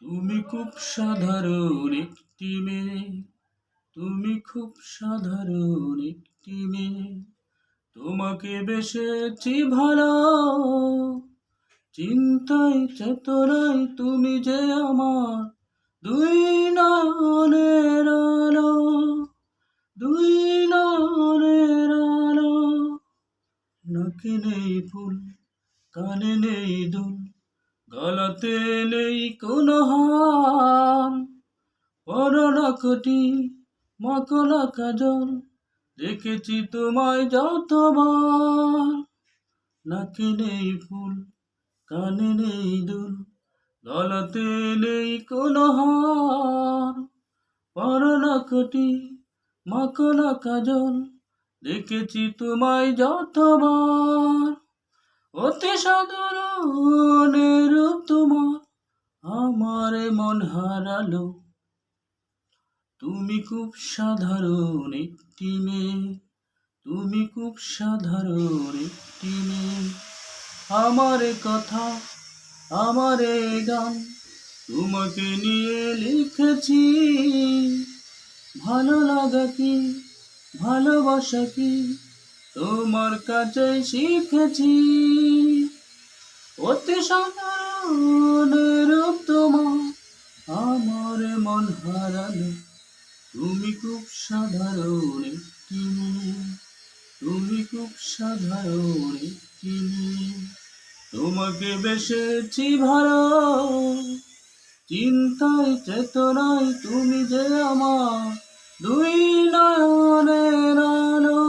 তুমি খুব সাধারণ একটি মেয়ে, তুমি খুব সাধারণ একটি মেয়ে। তোমাকে বেসেছি ভালো, চিন্তায় চেতনায় তুমি যে আমার দুই নয়নের আলো, দুই নয়নের আলো। নাকে নেই ফুল, কানে নেই দুল, গলাতে নেই কোনো হার। পরনা কোটি মাখনা কাজল, দেখেছি তোমায় যতবার। নাকে নেই ফুল, কানে নেই দুল, গলাতে নেই কোনো হার। পরনা কোটি মাখনা কাজল, দেখেছি তোমায় যতবার। অতি সাধারণ রূপ তোমার আমার মন হারালো। তুমি খুব সাধারণ একটি মেয়ে, তুমি খুব সাধারণ একটি মেয়ে। আমার কথা, আমার গান তোমাকে নিয়ে লিখেছি। ভালো লাগা কি, ভালোবাসা কি, তোমার কাছে শিখেছি। অতি সাধারণ রূপ তোমার আমার মন হারালো। তুমি খুব সাধারণ একটি মেয়ে, তুমি খুব সাধারণ একটি মেয়ে। তোমাকে বেসেছি ভালো, চিন্তায় চেতনায় তুমি যে আমার দুই নয়নের আলো।